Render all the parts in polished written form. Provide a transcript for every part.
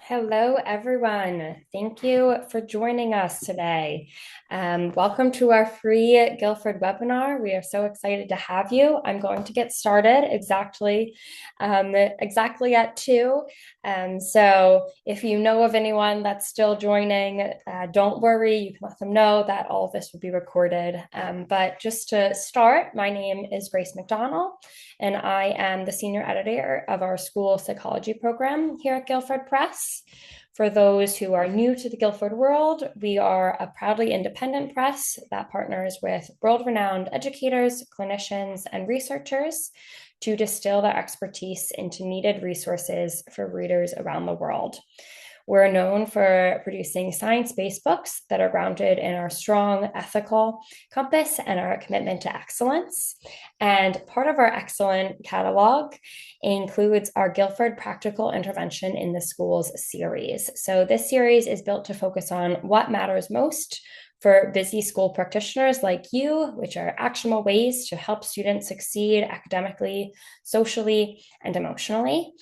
Hello, everyone. Thank you for joining us today. Welcome to our free Guilford webinar. We are so excited to have you. I'm going to get started exactly at 2. So if you know of anyone that's still joining, don't worry. You can let them know that all of this will be recorded. But just to start, my name is Grace McDonald, and I am the senior editor of our school psychology program here at Guilford Press. For those who are new to the Guilford world, we are a proudly independent press that partners with world-renowned educators, clinicians, and researchers to distill their expertise into needed resources for readers around the world. We're known for producing science-based books that are grounded in our strong ethical compass and our commitment to excellence. And part of our excellent catalog includes our Guilford Practical Intervention in the Schools series. So this series is built to focus on what matters most for busy school practitioners like you, which are actionable ways to help students succeed academically, socially, and emotionally.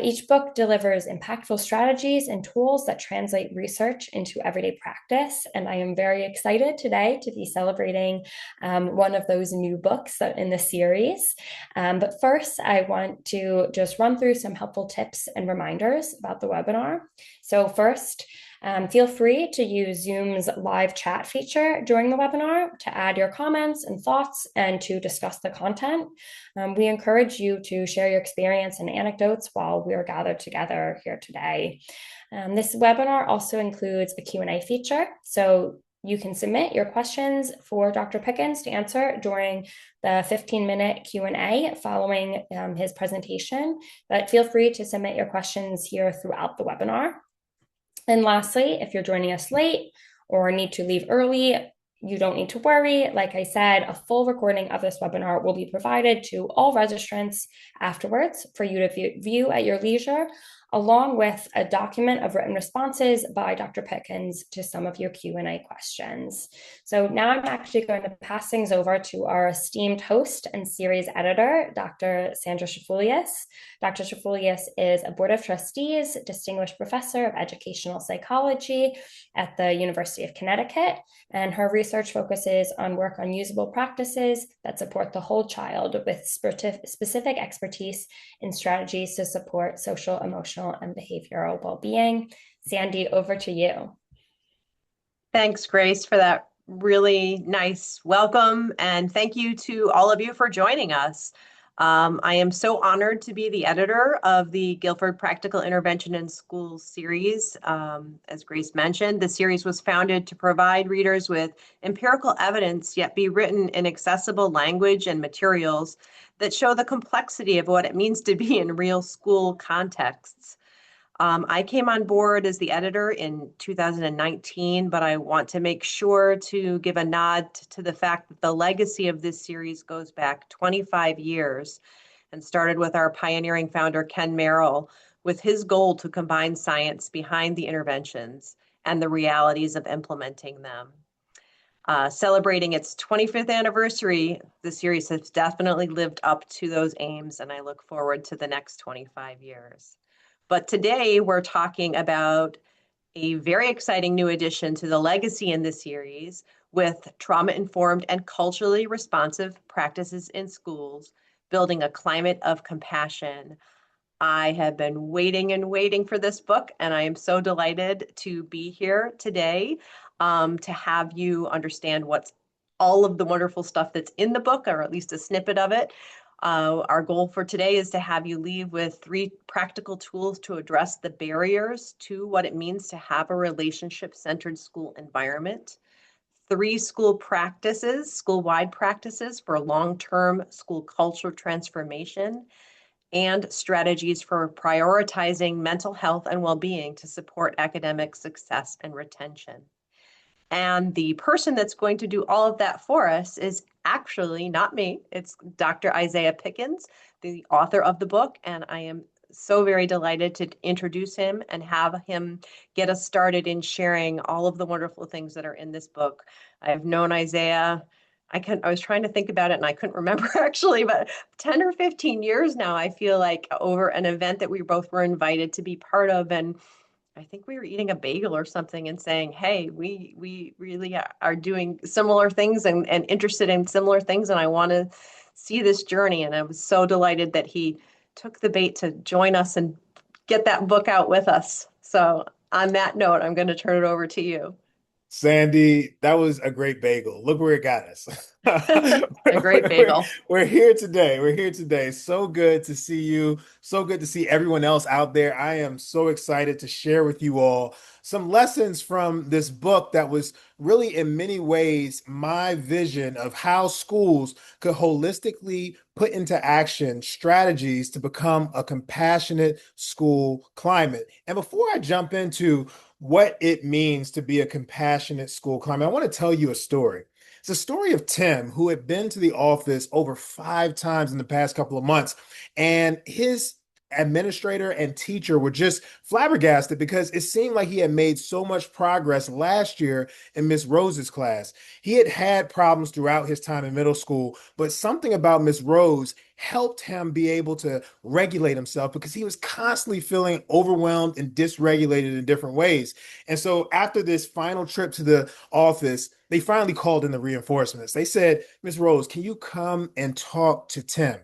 Each book delivers impactful strategies and tools that translate research into everyday practice. And I am very excited today to be celebrating one of those new books in the series. But first, I want to just run through some helpful tips and reminders about the webinar. So first, feel free to use Zoom's live chat feature during the webinar to add your comments and thoughts and to discuss the content. We encourage you to share your experience and anecdotes while we are gathered together here today. This webinar also includes a Q&A feature, so you can submit your questions for Dr. Pickens to answer during the 15-minute Q&A following his presentation, but feel free to submit your questions here throughout the webinar. And lastly, if you're joining us late or need to leave early, you don't need to worry. Like I said, a full recording of this webinar will be provided to all registrants afterwards for you to view at your leisure, along with a document of written responses by Dr. Pickens to some of your Q&A questions. So now I'm actually going to pass things over to our esteemed host and series editor, Dr. Sandra Shafoulias. Dr. Shafoulias is a Board of Trustees, Distinguished Professor of Educational Psychology at the University of Connecticut, and her research focuses on work on usable practices that support the whole child with specific expertise in strategies to support social, emotional, and behavioral well-being. Sandy, over to you. Thanks, Grace, for that really nice welcome. And thank you to all of you for joining us. I am so honored to be the editor of the Guilford Practical Intervention in Schools series. As Grace mentioned, the series was founded to provide readers with empirical evidence, yet be written in accessible language and materials that show the complexity of what it means to be in real school contexts. I came on board as the editor in 2019, but I want to make sure to give a nod to the fact that the legacy of this series goes back 25 years and started with our pioneering founder, Ken Merrill, with his goal to combine science behind the interventions and the realities of implementing them. Celebrating its 25th anniversary, the series has definitely lived up to those aims, and I look forward to the next 25 years. But today we're talking about a very exciting new addition to the legacy in this series with trauma-informed and culturally responsive practices in schools, building a climate of compassion. I have been waiting and waiting for this book, and I am so delighted to be here today to have you understand what's all of the wonderful stuff that's in the book, or at least a snippet of it. Our goal for today is to have you leave with 3 practical tools to address the barriers to what it means to have a relationship-centered school environment, 3 school-wide practices for long-term school culture transformation, and strategies for prioritizing mental health and well-being to support academic success and retention. And the person that's going to do all of that for us is actually not me. It's Dr. Isaiah Pickens, the author of the book, and I am so very delighted to introduce him and have him get us started in sharing all of the wonderful things that are in this book. I've known Isaiah, I was trying to think about it and I couldn't remember actually, but 10 or 15 years now, I feel like, over an event that we both were invited to be part of. And I think we were eating a bagel or something and saying, "Hey, we really are doing similar things and interested in similar things, and I want to see this journey." And I was so delighted that he took the bait to join us and get that book out with us. So on that note, I'm going to turn it over to you. Sandy, that was a great bagel. Look where it got us. A great bagel. We're here today. We're here today. So good to see you. So good to see everyone else out there. I am so excited to share with you all some lessons from this book that was really, in many ways, my vision of how schools could holistically put into action strategies to become a compassionate school climate. And before I jump into what it means to be a compassionate school climate, I want to tell you a story. It's a story of Tim, who had been to the office over 5 times in the past couple of months, and his administrator and teacher were just flabbergasted because it seemed like he had made so much progress last year in Miss Rose's class. He had had problems throughout his time in middle school, but something about Miss Rose helped him be able to regulate himself because he was constantly feeling overwhelmed and dysregulated in different ways. And so after this final trip to the office, they finally called in the reinforcements. They said, "Miss Rose, can you come and talk to Tim?"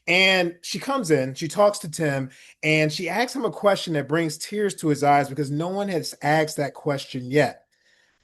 And she comes in, she talks to Tim, and she asks him a question that brings tears to his eyes because no one has asked that question yet.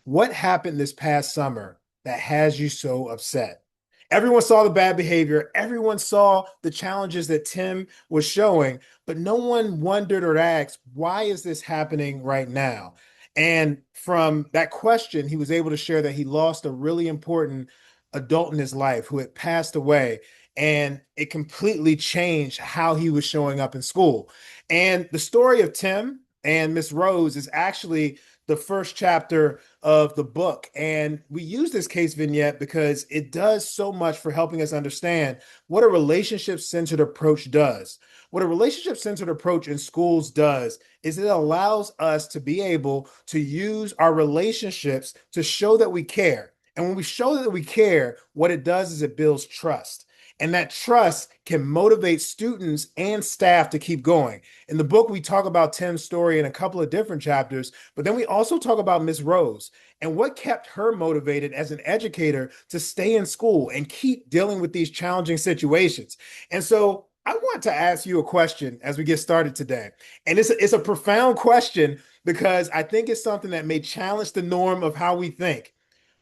What happened this past summer that has you so upset? Everyone saw the bad behavior. Everyone saw the challenges that Tim was showing, but no one wondered or asked, why is this happening right now? And from that question, he was able to share that he lost a really important adult in his life who had passed away. And it completely changed how he was showing up in school. And the story of Tim and Miss Rose is actually the first chapter of the book. And we use this case vignette because it does so much for helping us understand what a relationship centered approach does. What a relationship centered approach in schools does is it allows us to be able to use our relationships to show that we care. And when we show that we care, what it does is it builds trust. And that trust can motivate students and staff to keep going. In the book, we talk about Tim's story in a couple of different chapters, but then we also talk about Miss Rose and what kept her motivated as an educator to stay in school and keep dealing with these challenging situations. And so I want to ask you a question as we get started today. And it's a profound question because I think it's something that may challenge the norm of how we think.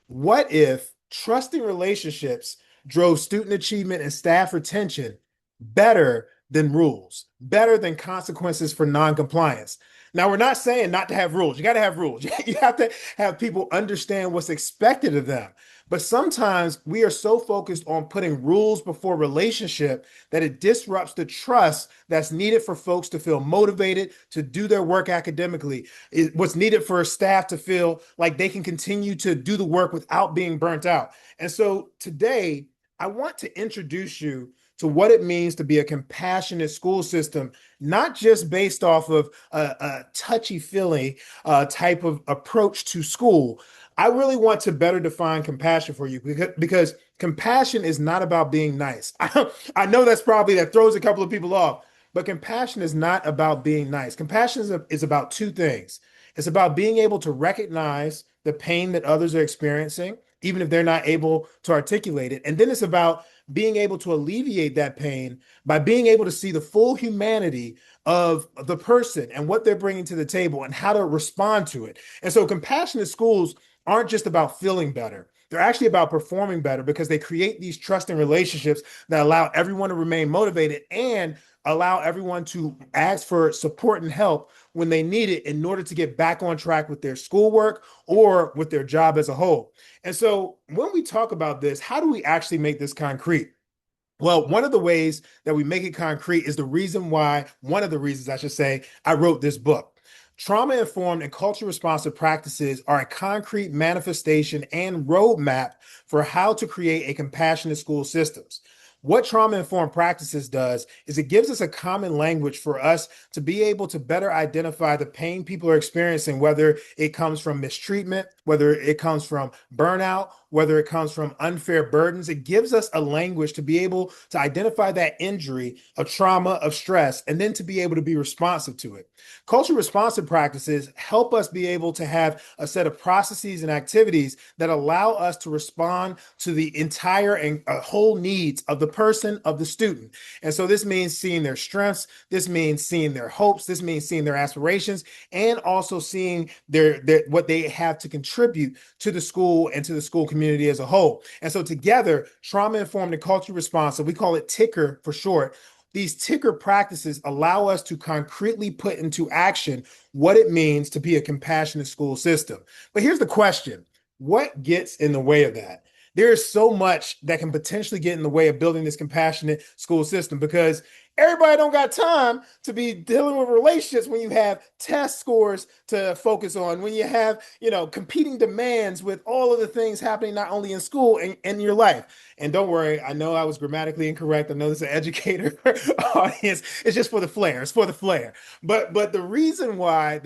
What if trusting relationships drove student achievement and staff retention better than rules, better than consequences for noncompliance? Now, we're not saying not to have rules. You got to have rules. You have to have people understand what's expected of them. But sometimes we are so focused on putting rules before relationship that it disrupts the trust that's needed for folks to feel motivated to do their work academically. What's needed for staff to feel like they can continue to do the work without being burnt out. And so today, I want to introduce you to what it means to be a compassionate school system, not just based off of a touchy-feely type of approach to school. I really want to better define compassion for you because compassion is not about being nice. I know that throws a couple of people off, but compassion is not about being nice. Compassion is about two things. It's about being able to recognize the pain that others are experiencing, even if they're not able to articulate it. And then it's about being able to alleviate that pain by being able to see the full humanity of the person and what they're bringing to the table and how to respond to it. And so compassionate schools aren't just about feeling better. They're actually about performing better because they create these trusting relationships that allow everyone to remain motivated and allow everyone to ask for support and help when they need it in order to get back on track with their schoolwork or with their job as a whole. And so when we talk about this, how do we actually make this concrete? Well, one of the ways that we make it concrete is one of the reasons I should say, I wrote this book. Trauma-informed and culture-responsive practices are a concrete manifestation and roadmap for how to create a compassionate school systems. What trauma-informed practices does is it gives us a common language for us to be able to better identify the pain people are experiencing, whether it comes from mistreatment, whether it comes from burnout, whether it comes from unfair burdens. It gives us a language to be able to identify that injury, of trauma, of stress, and then to be able to be responsive to it. Culture responsive practices help us be able to have a set of processes and activities that allow us to respond to the entire and whole needs of the person, of the student. And so this means seeing their strengths, this means seeing their hopes, this means seeing their aspirations, and also seeing their what they have to contribute to the school and to the school community as a whole. And so together, trauma informed and culture responsive, we call it TICKER for short. These ticker practices allow us to concretely put into action what it means to be a compassionate school system. But here's the question: what gets in the way of that? There is so much that can potentially get in the way of building this compassionate school system, because everybody don't got time to be dealing with relationships when you have test scores to focus on, when you have, competing demands with all of the things happening, not only in school and in your life. And don't worry, I know I was grammatically incorrect. I know this is an educator audience. It's just for the flair. It's for the flair. But the reason why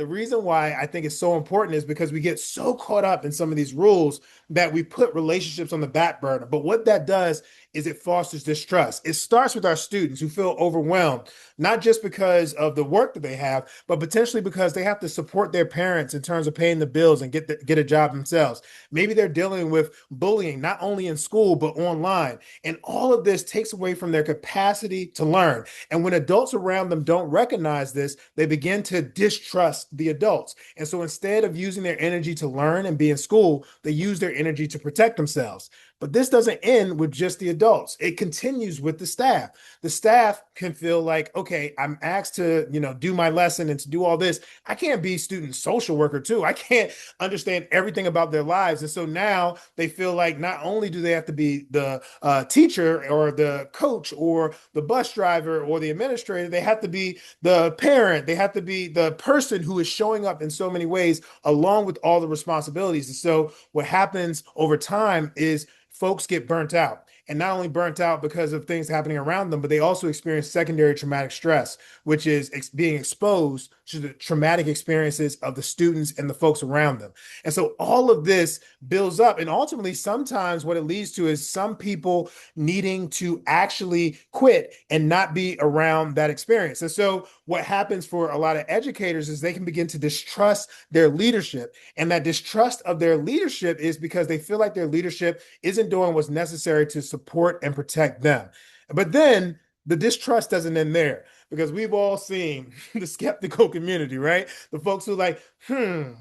I think it's so important is because we get so caught up in some of these rules that we put relationships on the back burner. But what that does is it fosters distrust. It starts with our students who feel overwhelmed, not just because of the work that they have, but potentially because they have to support their parents in terms of paying the bills and get a job themselves. Maybe they're dealing with bullying, not only in school, but online. And all of this takes away from their capacity to learn. And when adults around them don't recognize this, they begin to distrust the adults. And so instead of using their energy to learn and be in school, they use their energy to protect themselves. But this doesn't end with just the adults. It continues with the staff. The staff can feel like, okay, I'm asked to, do my lesson and to do all this. I can't be student social worker too. I can't understand everything about their lives. And so now they feel like not only do they have to be the teacher or the coach or the bus driver or the administrator, they have to be the parent. They have to be the person who is showing up in so many ways, along with all the responsibilities. And so what happens over time is folks get burnt out, and not only burnt out because of things happening around them, but they also experience secondary traumatic stress, which is being exposed to the traumatic experiences of the students and the folks around them. And so all of this builds up, and ultimately sometimes what it leads to is some people needing to actually quit and not be around that experience. And so what happens for a lot of educators is they can begin to distrust their leadership, and that distrust of their leadership is because they feel like their leadership isn't doing what's necessary to support and protect them. But then the distrust doesn't end there, because we've all seen the skeptical community, right? The folks who are like,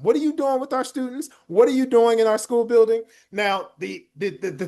what are you doing with our students? What are you doing in our school building? Now, the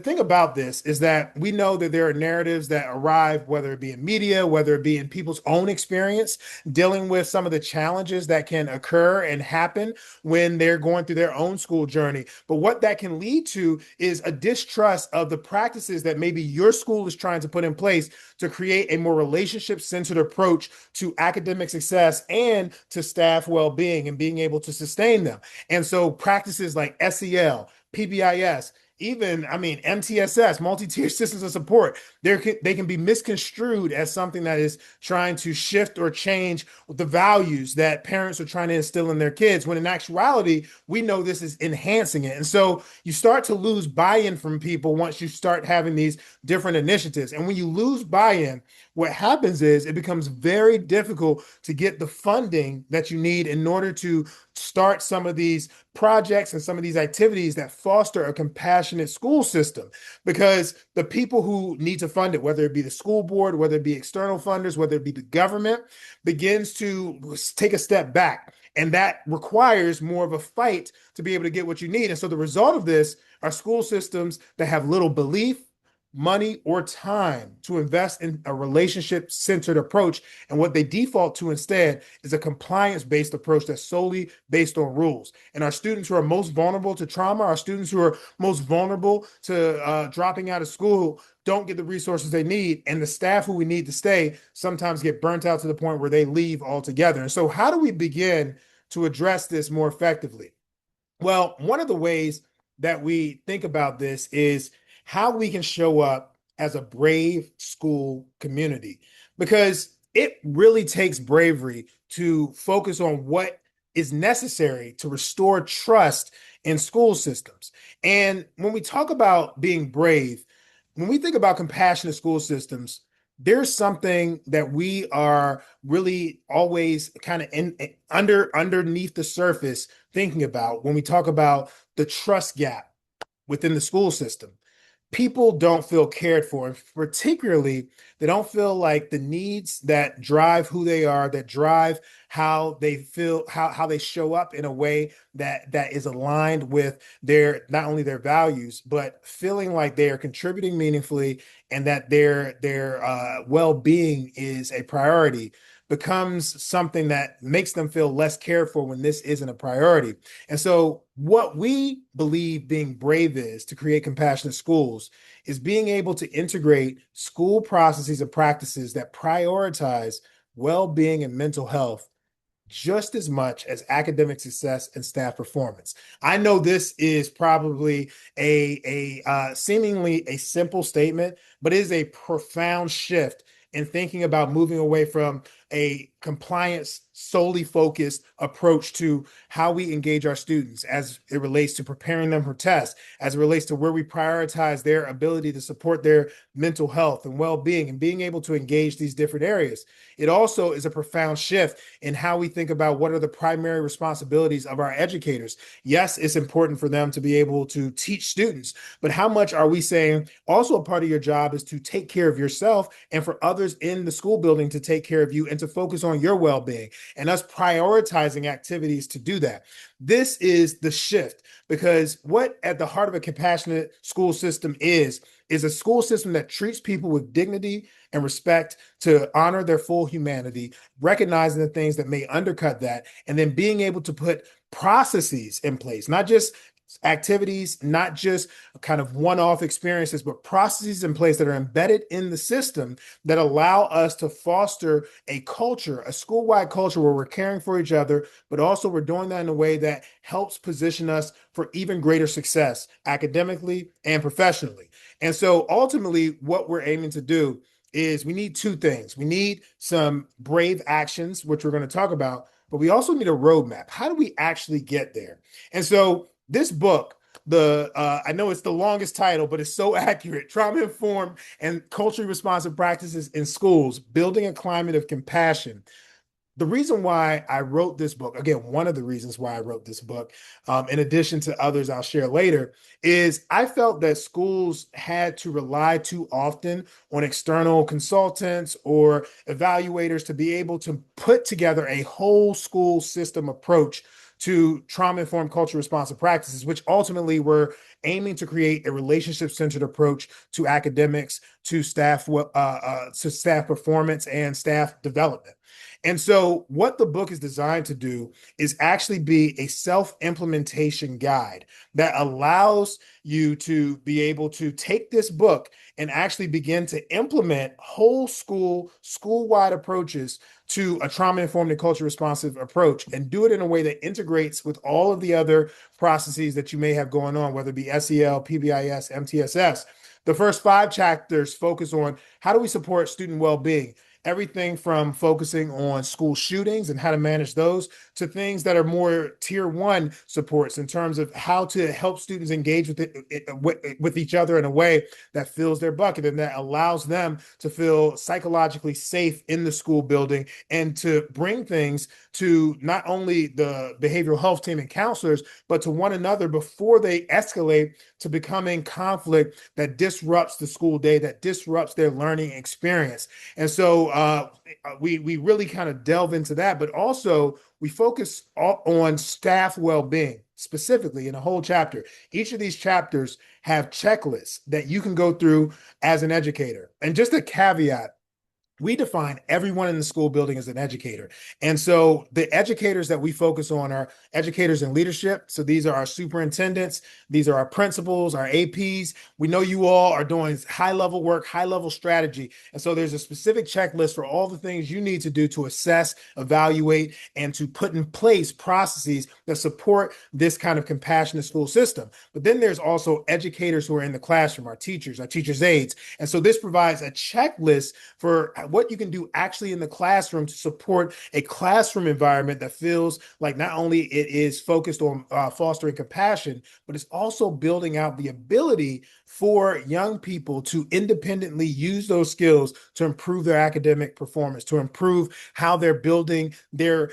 thing about this is that we know that there are narratives that arrive, whether it be in media, whether it be in people's own experience, dealing with some of the challenges that can occur and happen when they're going through their own school journey. But what that can lead to is a distrust of the practices that maybe your school is trying to put in place to create a more relationship-centered approach to academic success and to staff well-being and being able to sustain them. And so practices like SEL, PBIS, even, MTSS, multi-tier systems of support, they can be misconstrued as something that is trying to shift or change the values that parents are trying to instill in their kids, when in actuality, we know this is enhancing it. And so you start to lose buy-in from people once you start having these different initiatives. And when you lose buy-in, what happens is it becomes very difficult to get the funding that you need in order to start some of these projects and some of these activities that foster a compassionate school system. Because the people who need to fund it, whether it be the school board, whether it be external funders, whether it be the government, begins to take a step back. And that requires more of a fight to be able to get what you need. And so the result of this are school systems that have little belief, money, or time to invest in a relationship-centered approach. And what they default to instead is a compliance-based approach that's solely based on rules. And our students who are most vulnerable to trauma, our students who are most vulnerable to dropping out of school, don't get the resources they need. And the staff who we need to stay sometimes get burnt out to the point where they leave altogether. And so how do we begin to address this more effectively? Well, one of the ways that we think about this is how we can show up as a brave school community, because it really takes bravery to focus on what is necessary to restore trust in school systems. And when we talk about being brave, when we think about compassionate school systems, there's something that we are really always kind of underneath the surface thinking about when we talk about the trust gap within the school system. People don't feel cared for, and particularly they don't feel like the needs that drive who they are, that drive how they feel, how they show up in a way that is aligned with their, not only their values, but feeling like they are contributing meaningfully, and that their well-being is a priority, becomes something that makes them feel less cared for when this isn't a priority. And so, what we believe being brave is to create compassionate schools is being able to integrate school processes and practices that prioritize well being and mental health just as much as academic success and staff performance. I know this is probably a seemingly a simple statement, but it is a profound shift in thinking about moving away from a compliance solely focused approach to how we engage our students as it relates to preparing them for tests, as it relates to where we prioritize their ability to support their mental health and well-being and being able to engage these different areas. It also is a profound shift in how we think about what are the primary responsibilities of our educators. Yes, it's important for them to be able to teach students, but how much are we saying also a part of your job is to take care of yourself and for others in the school building to take care of you and to focus on your well-being, and us prioritizing activities to do that. This is the shift, because what at the heart of a compassionate school system is a school system that treats people with dignity and respect, to honor their full humanity, recognizing the things that may undercut that, and then being able to put processes in place, not just activities, not just kind of one-off experiences, but processes in place that are embedded in the system that allow us to foster a culture, a school-wide culture where we're caring for each other, but also we're doing that in a way that helps position us for even greater success academically and professionally. And so ultimately, what we're aiming to do is we need two things. We need some brave actions, which we're going to talk about, but we also need a roadmap. How do we actually get there? And so this book, I know it's the longest title, but it's so accurate. Trauma informed and culturally responsive practices in schools, building a climate of compassion. The reason why I wrote this book, again, one of the reasons why I wrote this book, in addition to others I'll share later, is I felt that schools had to rely too often on external consultants or evaluators to be able to put together a whole school system approach to trauma-informed culture responsive practices, which ultimately were aiming to create a relationship-centered approach to academics, to staff performance and staff development. And so what the book is designed to do is actually be a self-implementation guide that allows you to be able to take this book and actually begin to implement whole school-wide approaches to a trauma-informed and culture responsive approach, and do it in a way that integrates with all of the other processes that you may have going on, whether it be SEL, PBIS, MTSS. The first 5 chapters focus on how do we support student well-being, everything from focusing on school shootings and how to manage those to things that are more tier 1 supports in terms of how to help students engage with each other in a way that fills their bucket and that allows them to feel psychologically safe in the school building, and to bring things to not only the behavioral health team and counselors, but to one another before they escalate to becoming conflict that disrupts the school day, that disrupts their learning experience. And so we really kind of delve into that, but also we focus on staff well-being specifically in a whole chapter. Each of these chapters have checklists that you can go through as an educator. And just a caveat, we define everyone in the school building as an educator. And so the educators that we focus on are educators in leadership. So these are our superintendents, these are our principals, our APs. We know you all are doing high level work, high level strategy. And so there's a specific checklist for all the things you need to do to assess, evaluate, and to put in place processes that support this kind of compassionate school system. But then there's also educators who are in the classroom, our teachers' aides. And so this provides a checklist for what you can do actually in the classroom to support a classroom environment that feels like not only it is focused on fostering compassion, but it's also building out the ability for young people to independently use those skills to improve their academic performance, to improve how they're building their,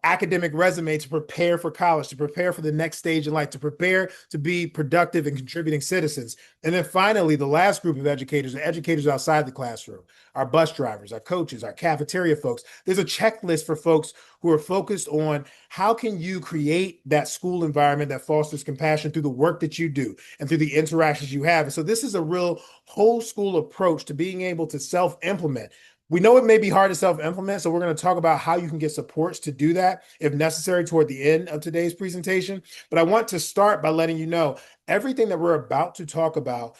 academic resume to prepare for college, to prepare for the next stage in life, to prepare to be productive and contributing citizens. And then finally, the last group of educators are educators outside the classroom, our bus drivers, our coaches, our cafeteria folks. There's a checklist for folks who are focused on how can you create that school environment that fosters compassion through the work that you do and through the interactions you have. And so this is a real whole school approach to being able to self-implement. We know it may be hard to self-implement, so we're going to talk about how you can get supports to do that if necessary toward the end of today's presentation. But I want to start by letting you know everything that we're about to talk about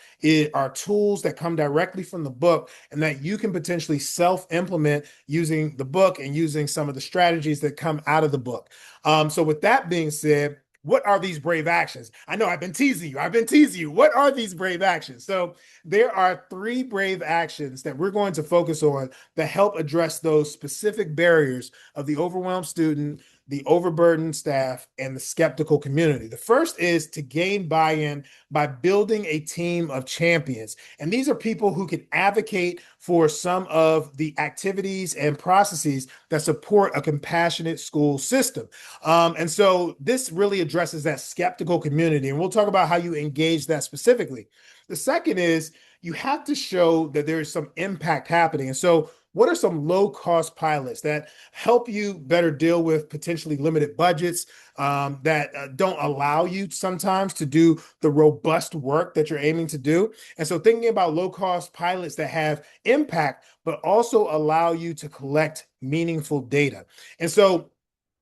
are tools that come directly from the book and that you can potentially self-implement using the book and using some of the strategies that come out of the book. So with that being said, what are these brave actions? I know I've been teasing you. What are these brave actions? So there are 3 brave actions that we're going to focus on that help address those specific barriers of the overwhelmed student, the overburdened staff, and the skeptical community. The first is to gain buy-in by building a team of champions. And these are people who can advocate for some of the activities and processes that support a compassionate school system. And so this really addresses that skeptical community. And we'll talk about how you engage that specifically. The second is you have to show that there is some impact happening. And so what are some low-cost pilots that help you better deal with potentially limited budgets that don't allow you sometimes to do the robust work that you're aiming to do? And so thinking about low-cost pilots that have impact, but also allow you to collect meaningful data. And so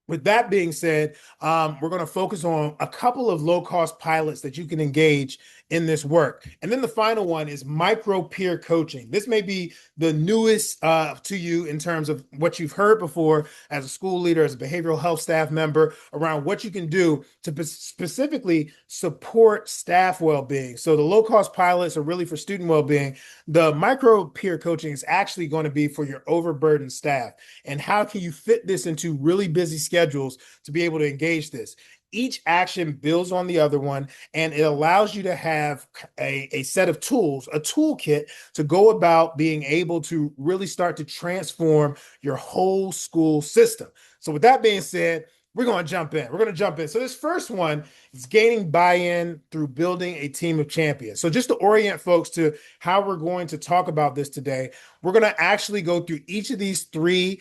with that being said, we're going to focus on a couple of low-cost pilots that you can engage in this work. And then the final one is micro peer coaching. This may be the newest to you in terms of what you've heard before as a school leader, as a behavioral health staff member, around what you can do to specifically support staff well-being. So the low-cost pilots are really for student well-being. The micro peer coaching is actually going to be for your overburdened staff. And how can you fit this into really busy schedules to be able to engage this? Each action builds on the other one, and it allows you to have a set of tools, a toolkit to go about being able to really start to transform your whole school system. So with that being said, we're going to jump in. So this first one is gaining buy-in through building a team of champions. So just to orient folks to how we're going to talk about this today, we're going to actually go through each of these 3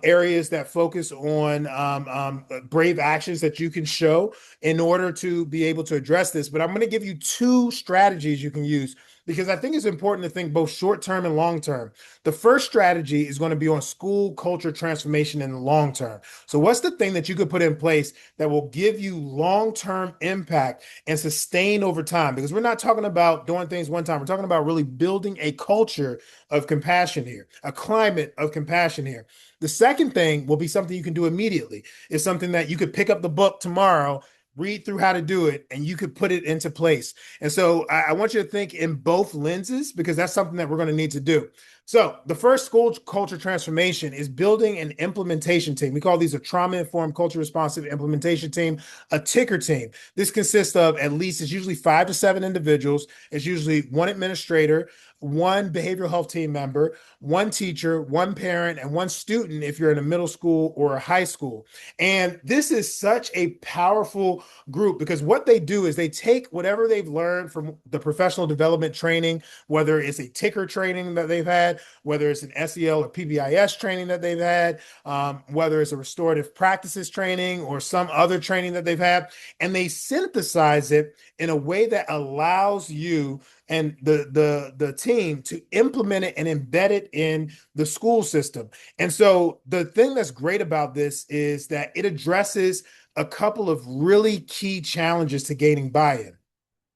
areas that focus on brave actions that you can show in order to be able to address this. But I'm going to give you 2 strategies you can use because I think it's important to think both short-term and long-term. The first strategy is going to be on school culture transformation in the long term. So what's the thing that you could put in place that will give you long-term impact and sustain over time? Because we're not talking about doing things one time. We're talking about really building a culture of compassion here, a climate of compassion here. The second thing will be something you can do immediately. It's something that you could pick up the book tomorrow, read through how to do it, and you could put it into place. And so I want you to think in both lenses because that's something that we're going to need to do. So the first school culture transformation is building an implementation team. We call these a trauma-informed culture responsive implementation team, a ticker team. This consists of at least, it's usually 5 to 7 individuals. It's usually 1 administrator, 1 behavioral health team member, 1 teacher, 1 parent, and 1 student if you're in a middle school or a high school. And this is such a powerful group because what they do is they take whatever they've learned from the professional development training, whether it's a ticker training that they've had, whether it's an SEL or PBIS training that they've had, whether it's a restorative practices training or some other training that they've had, and they synthesize it in a way that allows you and the team to implement it and embed it in the school system. And so the thing that's great about this is that it addresses a couple of really key challenges to gaining buy-in.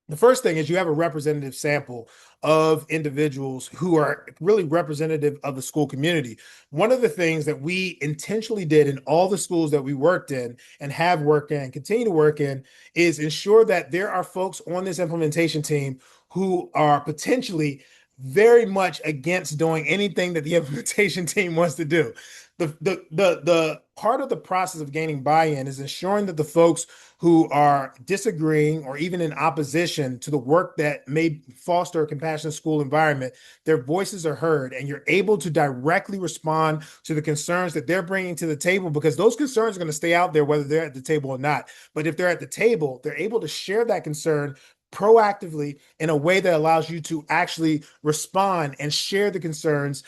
The first thing is you have a representative sample of individuals who are really representative of the school community. One of the things that we intentionally did in all the schools that we worked in and have worked in and continue to work in is ensure that there are folks on this implementation team who are potentially very much against doing anything that the implementation team wants to do. The part of the process of gaining buy-in is ensuring that the folks who are disagreeing or even in opposition to the work that may foster a compassionate school environment, their voices are heard, and you're able to directly respond to the concerns that they're bringing to the table, because those concerns are going to stay out there whether they're at the table or not. But if they're at the table, they're able to share that concern proactively in a way that allows you to actually respond and share the concerns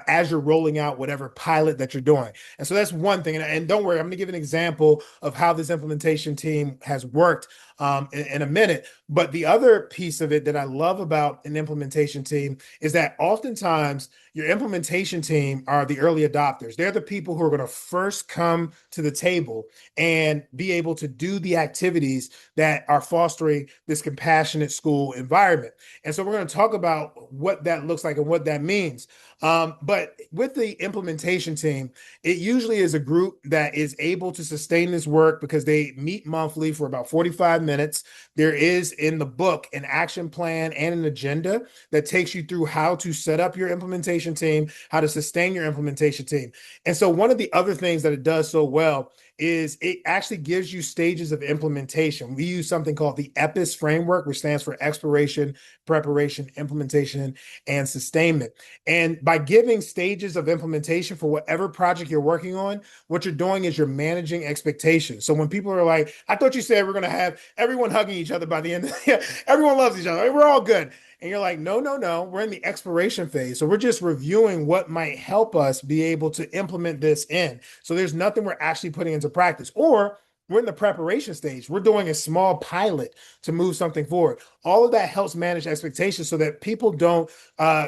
as you're rolling out whatever pilot that you're doing. And so that's one thing. And don't worry, I'm going to give an example of how this implementation team has worked in a minute. But the other piece of it that I love about an implementation team is that oftentimes your implementation team are the early adopters. They're the people who are going to first come to the table and be able to do the activities that are fostering this compassionate school environment. And so we're going to talk about what that looks like and what that means. But with the implementation team, it usually is a group that is able to sustain this work because they meet monthly for about 45 minutes. There is in the book an action plan and an agenda that takes you through how to set up your implementation team, how to sustain your implementation team. And so one of the other things that it does so well is it actually gives you stages of implementation. We use something called the EPIS framework, which stands for exploration, preparation, implementation, and sustainment. And by giving stages of implementation for whatever project you're working on, what you're doing is you're managing expectations. So when people are like, I thought you said we're going to have everyone hugging each other by the end of the year, everyone loves each other, we're all good. And you're like, no, no, no, we're in the exploration phase. So we're just reviewing what might help us be able to implement this in. So there's nothing we're actually putting into practice. Or we're in the preparation stage. We're doing a small pilot to move something forward. All of that helps manage expectations so that people don't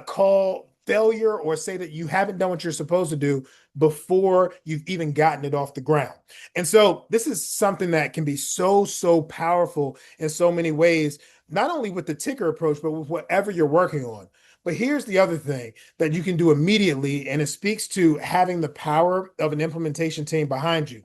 call failure or say that you haven't done what you're supposed to do before you've even gotten it off the ground. And so this is something that can be so, so powerful in so many ways, not only with the ticker approach, but with whatever you're working on. But here's the other thing that you can do immediately, and it speaks to having the power of an implementation team behind you.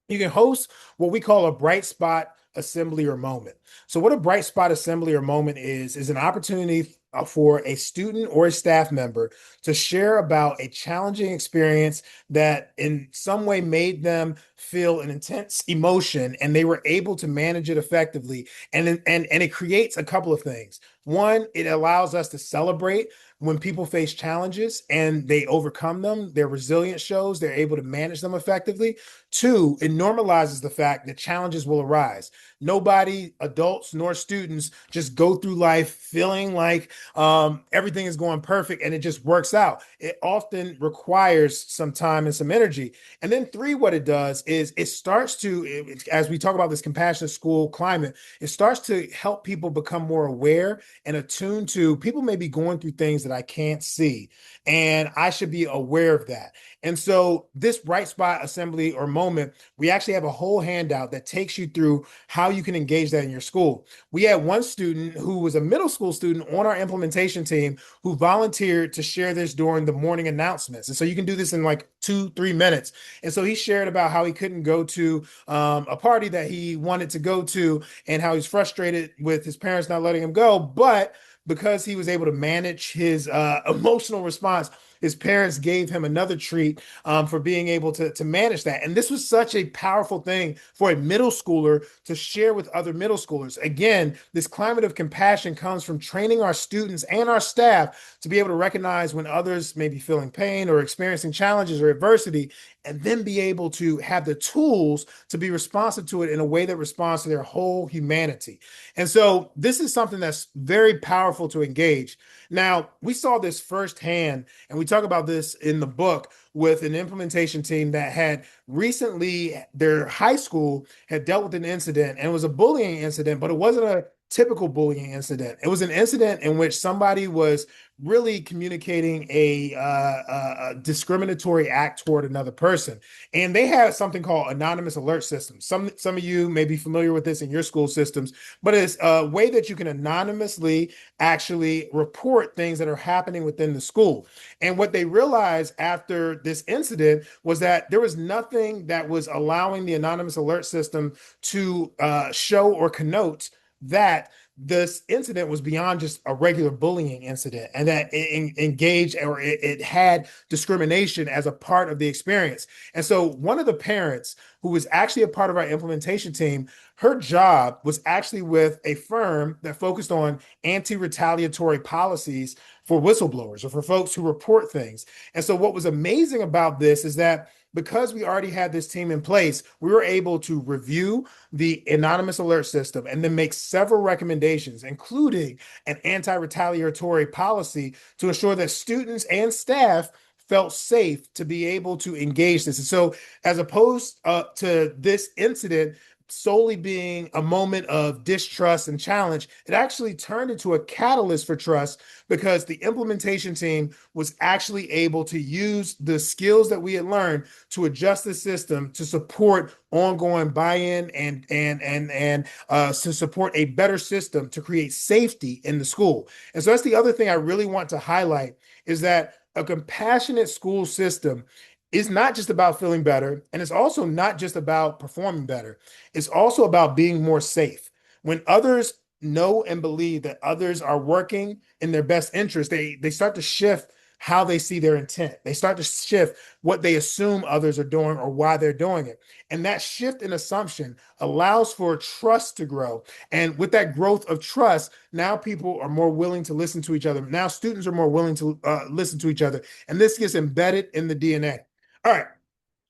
You can host what we call a bright spot assembly or moment. So what a bright spot assembly or moment is an opportunity for a student or a staff member to share about a challenging experience that in some way made them feel an intense emotion and they were able to manage it effectively. And it creates a couple of things. One, it allows us to celebrate when people face challenges and they overcome them. Their resilience shows they're able to manage them effectively. Two, it normalizes the fact that challenges will arise. Nobody, adults nor students, just go through life feeling like everything is going perfect and it just works out. It often requires some time and some energy. And then three, what it does is it starts to, as we talk about this compassionate school climate, it starts to help people become more aware and attuned to people may be going through things that I can't see, and I should be aware of that. And so this bright spot assembly or moment, we actually have a whole handout that takes you through how you can engage that in your school. We had one student who was a middle school student on our implementation team who volunteered to share this during the morning announcements. And so you can do this in like 2-3 minutes. And so he shared about how he couldn't go to a party that he wanted to go to and how he's frustrated with his parents not letting him go. But because he was able to manage his emotional response, his parents gave him another treat for being able to manage that. And this was such a powerful thing for a middle schooler to share with other middle schoolers. Again, this climate of compassion comes from training our students and our staff to be able to recognize when others may be feeling pain or experiencing challenges or adversity and then be able to have the tools to be responsive to it in a way that responds to their whole humanity. And so this is something that's very powerful to engage. Now, we saw this firsthand, and we talk about this in the book with an implementation team that had recently, their high school had dealt with an incident, and it was a bullying incident, but it wasn't a typical bullying incident. It was an incident in which somebody was really communicating a discriminatory act toward another person. And they had something called anonymous alert systems. Some of you may be familiar with this in your school systems, but it's a way that you can anonymously actually report things that are happening within the school. And what they realized after this incident was that there was nothing that was allowing the anonymous alert system to show or connote that this incident was beyond just a regular bullying incident, and that it engaged, or it had discrimination as a part of the experience. And so one of the parents, who was actually a part of our implementation team, her job was actually with a firm that focused on anti-retaliatory policies for whistleblowers or for folks who report things. And so what was amazing about this is that because we already had this team in place, we were able to review the anonymous alert system and then make several recommendations, including an anti-retaliatory policy to ensure that students and staff felt safe to be able to engage this. And so, as opposed to this incident solely being a moment of distrust and challenge, it actually turned into a catalyst for trust, because the implementation team was actually able to use the skills that we had learned to adjust the system to support ongoing buy-in and to support a better system to create safety in the school. And so that's the other thing I really want to highlight, is that a compassionate school system is not just about feeling better, and it's also not just about performing better. It's also about being more safe. When others know and believe that others are working in their best interest, they start to shift how they see their intent. They start to shift what they assume others are doing or why they're doing it. And that shift in assumption allows for trust to grow. And with that growth of trust, now people are more willing to listen to each other. Now students are more willing to listen to each other. And this gets embedded in the DNA. All right.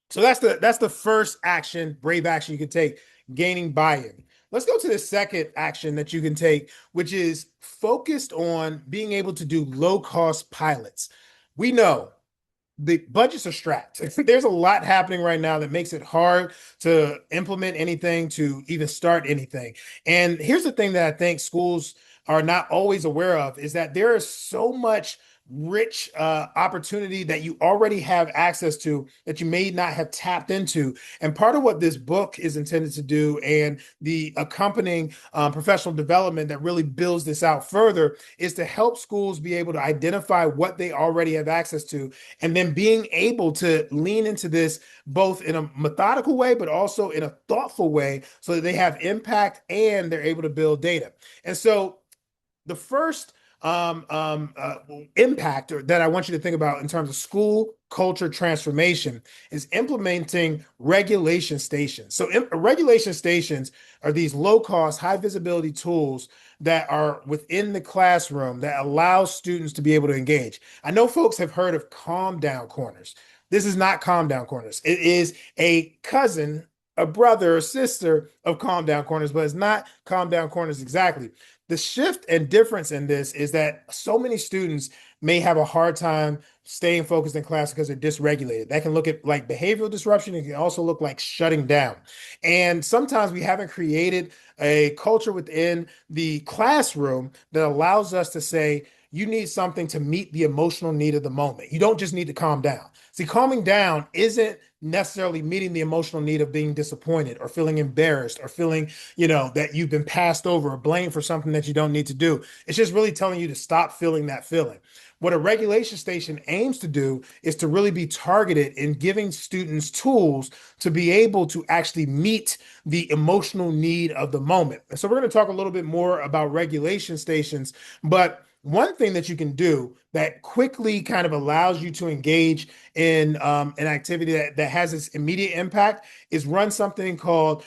So that's the first action, brave action you can take, gaining buy-in. Let's go to the second action that you can take, which is focused on being able to do low-cost pilots. We know the budgets are strapped. There's a lot happening right now that makes it hard to implement anything, to even start anything. And here's the thing that I think schools are not always aware of, is that there is so much rich opportunity that you already have access to that you may not have tapped into. And part of what this book is intended to do, and the accompanying professional development that really builds this out further, is to help schools be able to identify what they already have access to, and then being able to lean into this both in a methodical way, but also in a thoughtful way, so that they have impact and they're able to build data. And so the first impact that I want you to think about in terms of school culture transformation is implementing regulation stations. So regulation stations are these low-cost, high-visibility tools that are within the classroom that allow students to be able to engage. I know folks have heard of calm down corners. This is not calm down corners. It is a cousin, a brother or sister of calm down corners, but it's not calm down corners exactly. The shift and difference in this is that so many students may have a hard time staying focused in class because they're dysregulated. That can look at like behavioral disruption. It can also look like shutting down. And sometimes we haven't created a culture within the classroom that allows us to say, you need something to meet the emotional need of the moment. You don't just need to calm down. See, calming down isn't necessarily meeting the emotional need of being disappointed or feeling embarrassed or feeling, that you've been passed over or blamed for something that you don't need to do. It's just really telling you to stop feeling that feeling. What a regulation station aims to do is to really be targeted in giving students tools to be able to actually meet the emotional need of the moment. And so we're going to talk a little bit more about regulation stations, but one thing that you can do that quickly kind of allows you to engage in an activity that has this immediate impact is run something called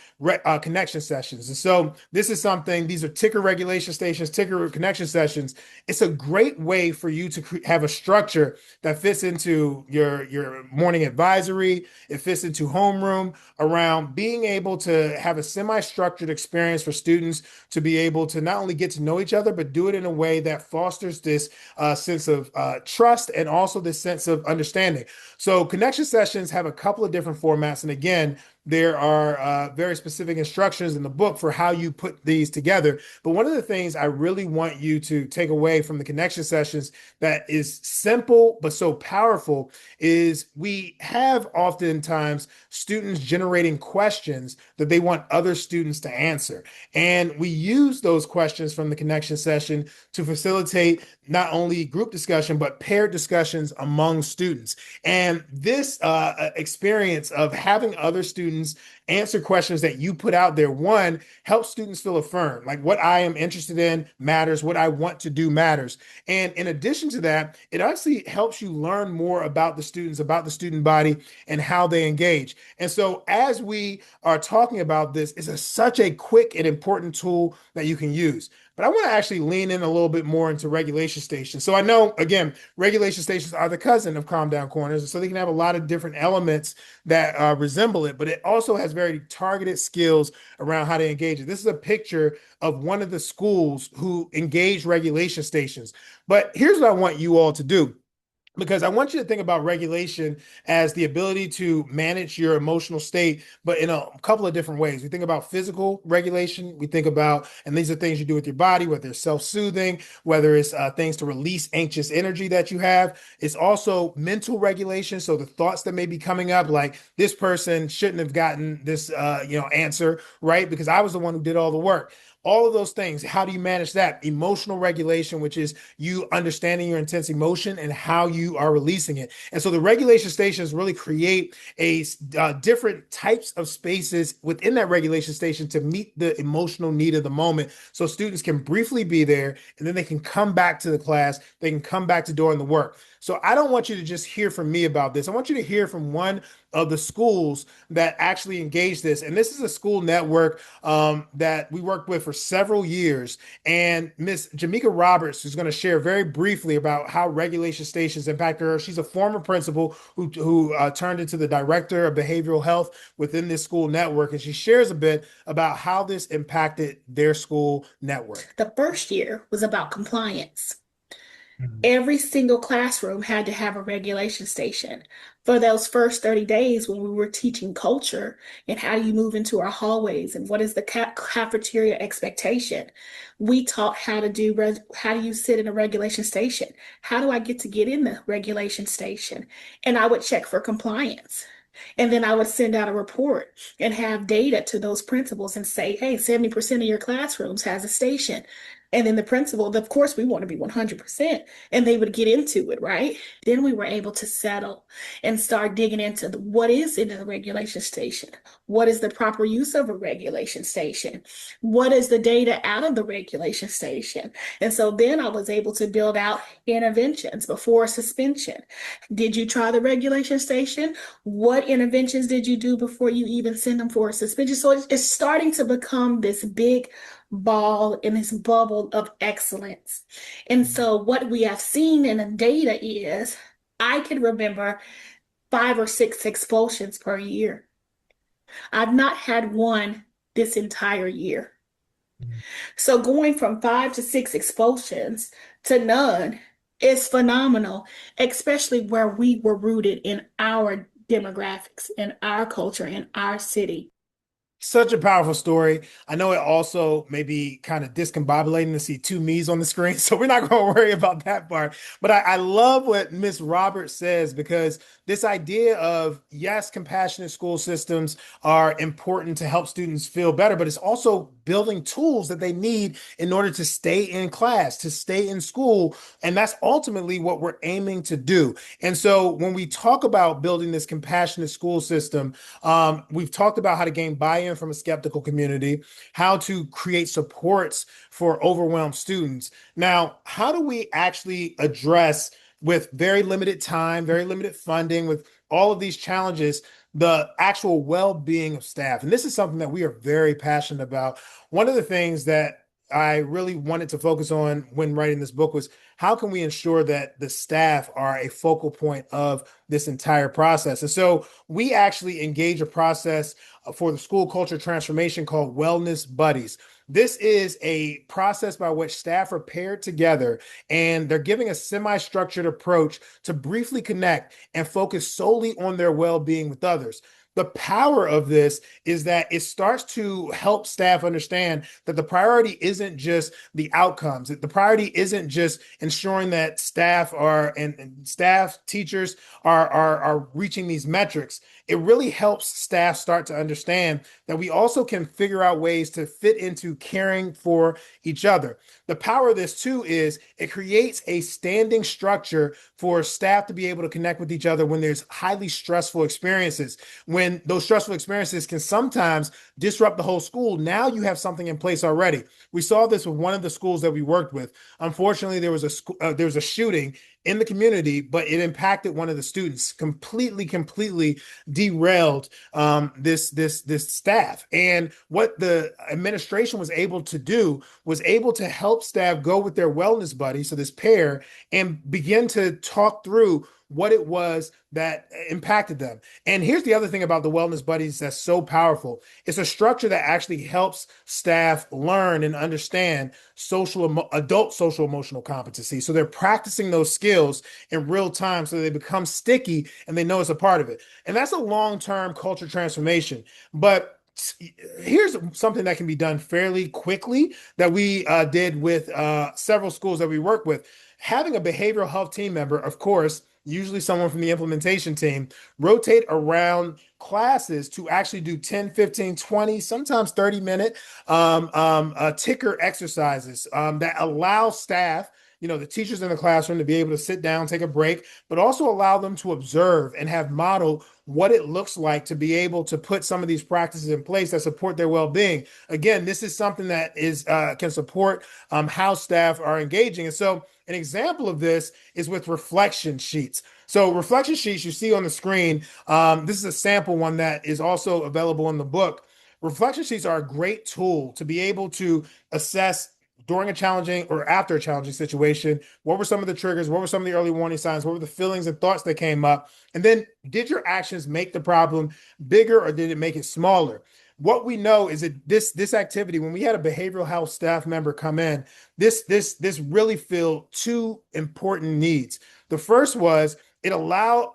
connection sessions. And so this is something, these are ticker regulation stations, ticker connection sessions. It's a great way for you to have a structure that fits into your morning advisory. It fits into homeroom around being able to have a semi-structured experience for students to be able to not only get to know each other, but do it in a way that fosters this sense of trust and also this sense of understanding. So connection sessions have a couple of different formats. And again, there are very specific instructions in the book for how you put these together. But one of the things I really want you to take away from the connection sessions that is simple but so powerful is we have oftentimes students generating questions that they want other students to answer. And we use those questions from the connection session to facilitate not only group discussion, but paired discussions among students. And this experience of having other students answer questions that you put out there, one, helps students feel affirmed. Like what I am interested in matters, what I want to do matters. And in addition to that, it actually helps you learn more about the students, about the student body, and how they engage. And so as we are talking about this, it's such a quick and important tool that you can use. But I want to actually lean in a little bit more into regulation stations. So I know, again, regulation stations are the cousin of calm down corners. And so they can have a lot of different elements that resemble it, but it also has very targeted skills around how to engage it. This is a picture of one of the schools who engaged regulation stations. But here's what I want you all to do, because I want you to think about regulation as the ability to manage your emotional state, but in a couple of different ways. We think about physical regulation. We think about, and these are things you do with your body, whether it's self-soothing, whether it's things to release anxious energy that you have. It's also mental regulation. So the thoughts that may be coming up, like this person shouldn't have gotten this, answer, right? Because I was the one who did all the work. All of those things. How do you manage that? Emotional regulation, which is you understanding your intense emotion and how you are releasing it. And so the regulation stations really create different types of spaces within that regulation station to meet the emotional need of the moment. So students can briefly be there and then they can come back to the class. They can come back to doing the work. So I don't want you to just hear from me about this. I want you to hear from one of the schools that actually engage this. And this is a school network that we worked with for several years. And Miss Jamaica Roberts is going to share very briefly about how regulation stations impacted her. She's a former principal who turned into the director of behavioral health within this school network. And she shares a bit about how this impacted their school network. The first year was about compliance. Every single classroom had to have a regulation station. For those first 30 days when we were teaching culture and how do you move into our hallways and what is the cafeteria expectation, we taught how do you sit in a regulation station? How do I get in the regulation station? And I would check for compliance. And then I would send out a report and have data to those principals and say, hey, 70% of your classrooms has a station. And then the principal, of course, we want to be 100%. And they would get into it, right? Then we were able to settle and start digging into what is in the regulation station? What is the proper use of a regulation station? What is the data out of the regulation station? And so then I was able to build out interventions before suspension. Did you try the regulation station? What interventions did you do before you even send them for a suspension? So it's starting to become this big ball in this bubble of excellence. And so what we have seen in the data is I can remember 5 or 6 expulsions per year. I've not had one this entire year. So going from 5 to 6 expulsions to none is phenomenal, especially where we were rooted in our demographics, in our culture, in our city. Such a powerful story. I know it also may be kind of discombobulating to see two me's on the screen, so we're not going to worry about that part. But I love what Miss Roberts says, because this idea of, yes, compassionate school systems are important to help students feel better, but it's also building tools that they need in order to stay in class, to stay in school. And that's ultimately what we're aiming to do. And so when we talk about building this compassionate school system, we've talked about how to gain buy-in from a skeptical community, how to create supports for overwhelmed students. Now, how do we actually address, with very limited time, very limited funding, with all of these challenges, the actual well-being of staff? And this is something that we are very passionate about. One of the things that I really wanted to focus on when writing this book was, how can we ensure that the staff are a focal point of this entire process? And so we actually engage a process for the school culture transformation called Wellness Buddies. This is a process by which staff are paired together, and they're giving a semi-structured approach to briefly connect and focus solely on their well-being with others. The power of this is that it starts to help staff understand that the priority isn't just the outcomes. The priority isn't just ensuring that staff are and staff teachers are reaching these metrics. It really helps staff start to understand that we also can figure out ways to fit into caring for each other. The power of this too is it creates a standing structure for staff to be able to connect with each other when there's highly stressful experiences. When those stressful experiences can sometimes disrupt the whole school, now you have something in place already. We saw this with one of the schools that we worked with. Unfortunately, there was a shooting in the community, but it impacted one of the students, completely derailed this staff. And what the administration was able to do was able to help staff go with their wellness buddy, so this pair, and begin to talk through what it was that impacted them. And here's the other thing about the wellness buddies that's so powerful. It's a structure that actually helps staff learn and understand adult social emotional competency. So they're practicing those skills in real time so they become sticky and they know it's a part of it. And that's a long-term culture transformation. But here's something that can be done fairly quickly that we did with several schools that we work with. Having a behavioral health team member, of course, usually someone from the implementation team, rotate around classes to actually do 10, 15, 20, sometimes 30-minute ticker exercises that allow staff, the teachers in the classroom, to be able to sit down, take a break, but also allow them to observe and have model what it looks like to be able to put some of these practices in place that support their well-being. Again, this is something that can support how staff are engaging. And so an example of this is with reflection sheets. So reflection sheets you see on the screen, this is a sample one that is also available in the book. Reflection sheets are a great tool to be able to assess during a challenging or after a challenging situation, what were some of the triggers? What were some of the early warning signs? What were the feelings and thoughts that came up? And then did your actions make the problem bigger or did it make it smaller? What we know is that this activity, when we had a behavioral health staff member come in, this really filled two important needs. The first was it allowed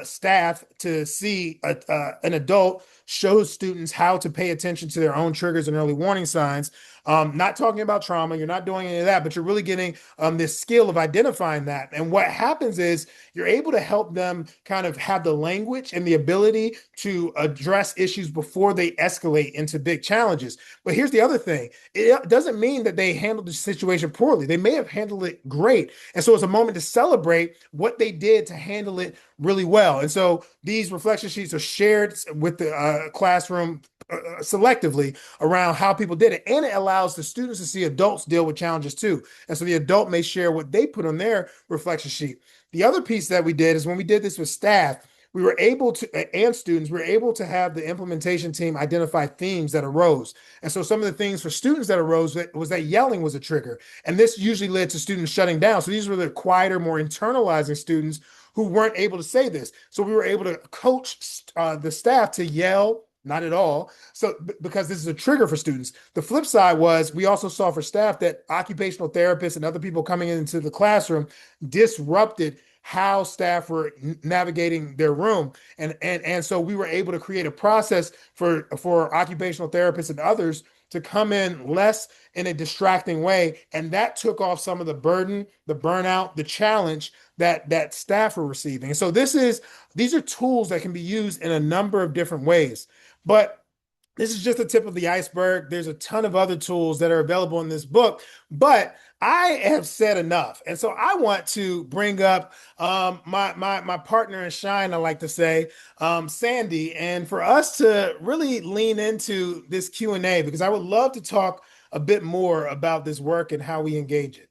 staff to see an adult show students how to pay attention to their own triggers and early warning signs. Not talking about trauma, you're not doing any of that, but you're really getting this skill of identifying that. And what happens is you're able to help them kind of have the language and the ability to address issues before they escalate into big challenges. But here's the other thing. It doesn't mean that they handled the situation poorly. They may have handled it great. And so it's a moment to celebrate what they did to handle it really well. And so these reflection sheets are shared with the classroom selectively around how people did it. And it allows the students to see adults deal with challenges too. And so the adult may share what they put on their reflection sheet. The other piece that we did is when we did this with staff, we were able to, and students, we were able to have the implementation team identify themes that arose. And so some of the things for students that arose was that yelling was a trigger. And this usually led to students shutting down. So these were the quieter, more internalizing students who weren't able to say this. So we were able to coach the staff to yell, not at all. So because this is a trigger for students. The flip side was we also saw for staff that occupational therapists and other people coming into the classroom disrupted how staff were navigating their room. And so we were able to create a process for occupational therapists and others to come in less in a distracting way. And that took off some of the burden, the burnout, the challenge that staff were receiving. And so these are tools that can be used in a number of different ways. But this is just the tip of the iceberg. There's a ton of other tools that are available in this book, but I have said enough. And so I want to bring up my partner in shine, I like to say, Sandy, and for us to really lean into this Q&A, because I would love to talk a bit more about this work and how we engage it.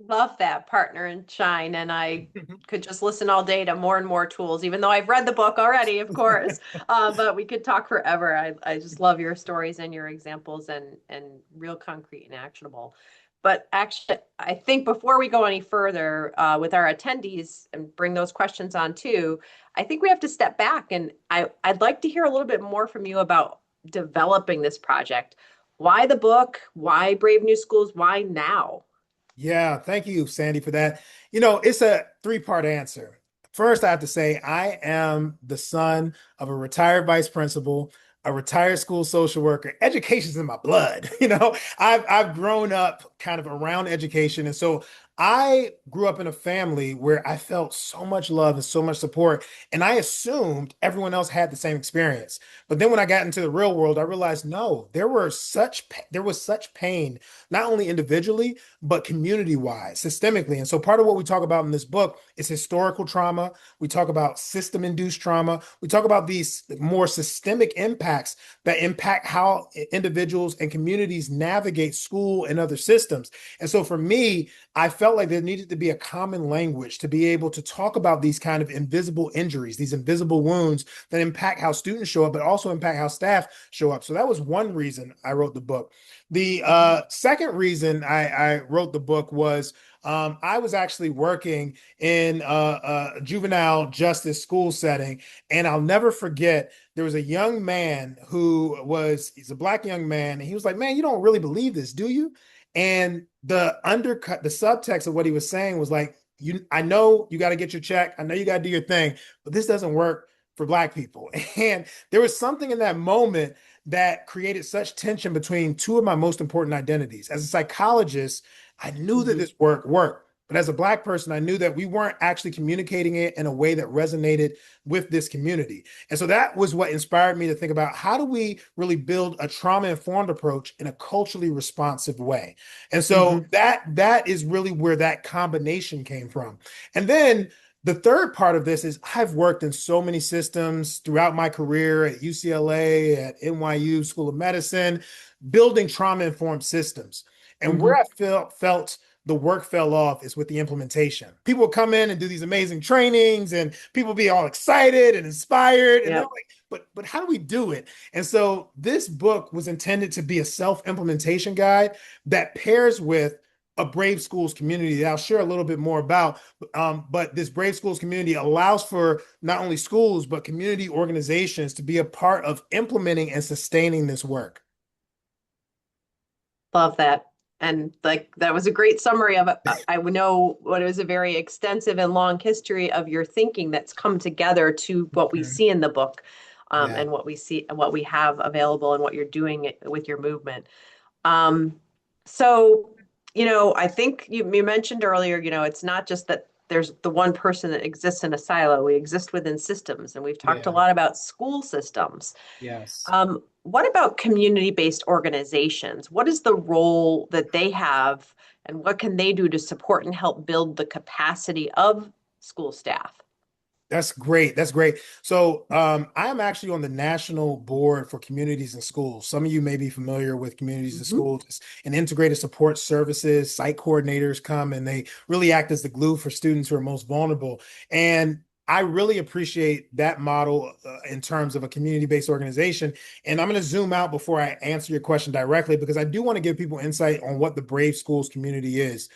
Love that, partner in shine. And I could just listen all day to more and more tools, even though I've read the book already, of course. But we could talk forever. I just love your stories and your examples and real concrete and actionable. But actually, I think before we go any further with our attendees and bring those questions on too, I think we have to step back. And I'd like to hear a little bit more from you about developing this project. Why the book? Why Brave New Schools? Why now? Yeah, thank you, Sandy, for that. It's a three-part answer. First, I have to say I am the son of a retired vice principal, a retired school social worker. Education's in my blood. I've grown up kind of around education, and so I grew up in a family where I felt so much love and so much support, and I assumed everyone else had the same experience. But then when I got into the real world, I realized no, there was such pain, not only individually but community wise, systemically. And so part of what we talk about in this book is historical trauma. We talk about system induced trauma. We talk about these more systemic impacts that impact how individuals and communities navigate school and other systems. And so for me, I felt like there needed to be a common language to be able to talk about these kind of invisible injuries, these invisible wounds that impact how students show up, but also impact how staff show up. So that was one reason I wrote the book. The second reason I wrote the book was I was actually working in a juvenile justice school setting, and I'll never forget there was a young man he's a Black young man, and he was like, "Man, you don't really believe this, do you?" And the subtext of what he was saying was like, I know you got to get your check. I know you got to do your thing, but this doesn't work for Black people. And there was something in that moment that created such tension between two of my most important identities. As a psychologist, I knew that this work worked. But as a Black person, I knew that we weren't actually communicating it in a way that resonated with this community. And so that was what inspired me to think about how do we really build a trauma-informed approach in a culturally responsive way. And so that is really where that combination came from. And then the third part of this is I've worked in so many systems throughout my career at UCLA, at NYU School of Medicine, building trauma-informed systems. And where I felt the work fell off is with the implementation. People come in and do these amazing trainings and people be all excited and inspired. And they're like, but how do we do it? And so this book was intended to be a self-implementation guide that pairs with a Brave Schools community that I'll share a little bit more about. But this Brave Schools community allows for not only schools, but community organizations to be a part of implementing and sustaining this work. Love that. And like that was a great summary of it. I know what is a very extensive and long history of your thinking that's come together to what we see in the book, and what we see and what we have available and what you're doing with your movement. So, I think you mentioned earlier, it's not just that there's the one person that exists in a silo. We exist within systems, and we've talked a lot about school systems. Yes. What about community-based organizations? What is the role that they have, and what can they do to support and help build the capacity of school staff? That's great. That's great. So I am actually on the national board for communities and schools. Some of you may be familiar with communities and schools. It's an integrated support services. Site coordinators come and they really act as the glue for students who are most vulnerable. And I really appreciate that model in terms of a community-based organization. And I'm going to zoom out before I answer your question directly, because I do want to give people insight on what the Brave Schools community is.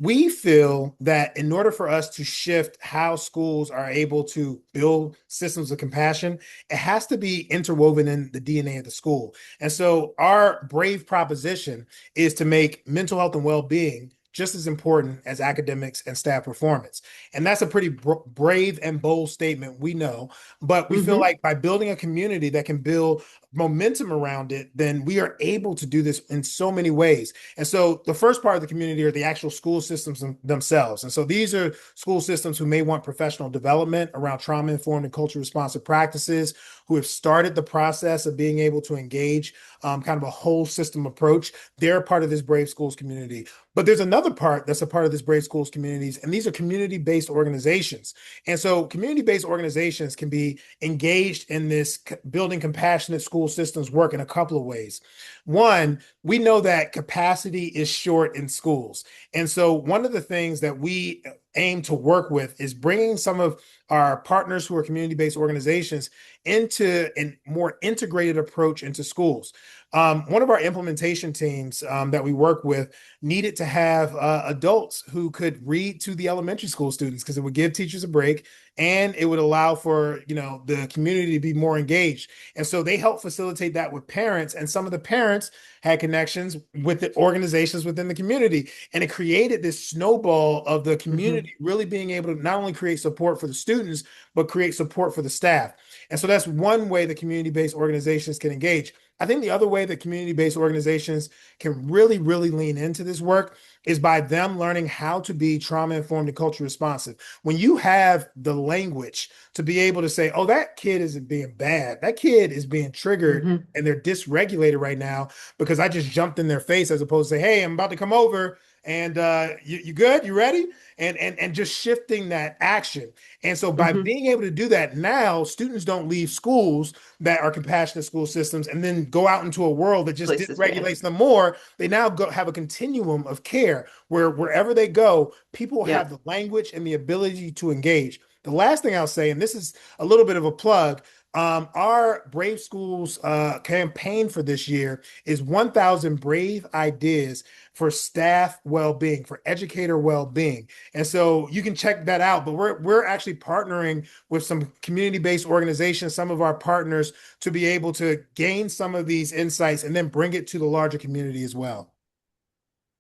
We feel that in order for us to shift how schools are able to build systems of compassion, it has to be interwoven in the DNA of the school. And so our brave proposition is to make mental health and well-being just as important as academics and staff performance. And that's a pretty brave and bold statement, we know, but we feel like by building a community that can build momentum around it, then we are able to do this in so many ways. And so the first part of the community are the actual school systems themselves. And so these are school systems who may want professional development around trauma-informed and culture responsive practices, who have started the process of being able to engage kind of a whole system approach. They're part of this Brave Schools community. But there's another part that's a part of this Brave Schools communities, and these are community-based organizations. And so community-based organizations can be engaged in this building compassionate school systems work in a couple of ways. One, we know that capacity is short in schools. And so one of the things that we aim to work with is bringing some of our partners who are community-based organizations into a more integrated approach into schools. One of our implementation teams that we work with needed to have adults who could read to the elementary school students because it would give teachers a break and it would allow for the community to be more engaged. And so they helped facilitate that with parents, and some of the parents had connections with the organizations within the community, and it created this snowball of the community really being able to not only create support for the students but create support for the staff. And so that's one way the community-based organizations can engage. I think the other way that community-based organizations can really, really lean into this work is by them learning how to be trauma-informed and culture responsive. When you have the language to be able to say, oh, that kid isn't being bad, that kid is being triggered and they're dysregulated right now because I just jumped in their face, as opposed to say, hey, I'm about to come over and you good? You ready? And just shifting that action. And so by being able to do that now, students don't leave schools that are compassionate school systems and then go out into a world that just dysregulates them more. They now have a continuum of care where wherever they go, people have the language and the ability to engage. The last thing I'll say, and this is a little bit of a plug, our Brave Schools campaign for this year is 1,000 Brave Ideas for staff well-being, for educator well-being. And so you can check that out, but we're actually partnering with some community-based organizations, some of our partners, to be able to gain some of these insights and then bring it to the larger community as well.